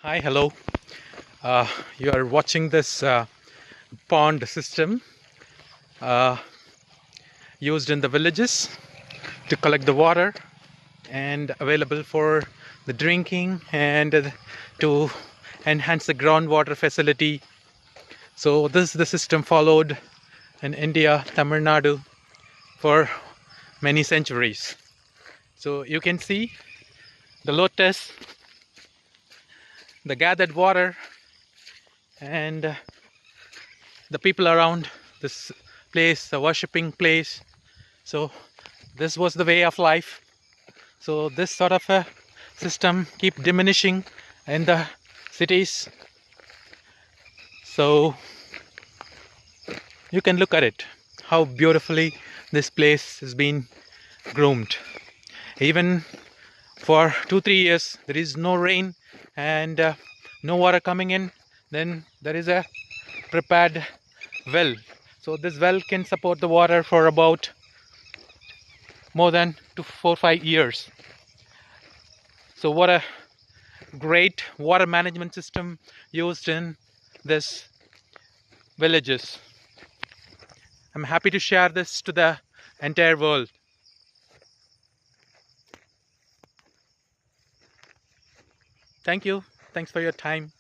Hi, hello. Uh, you are watching this pond system uh, used in the villages to collect the water and available for the drinking and to enhance the groundwater facility. So this is the system followed in India, Tamilnadu for many centuries. So you can see the lotus, the gathered water, and the people around this place, the worshipping place. So this was the way of life. So this sort of a system keep diminishing in the cities. So you can look at it, how beautifully this place has been groomed. Even for 2-3 years there is no rain and no water coming in, then there is a prepared well. So this well can support the water for about more than 4-5 years. So what a great water management system used in this villages. I'm happy to share this to the entire world. Thank you. Thanks for your time.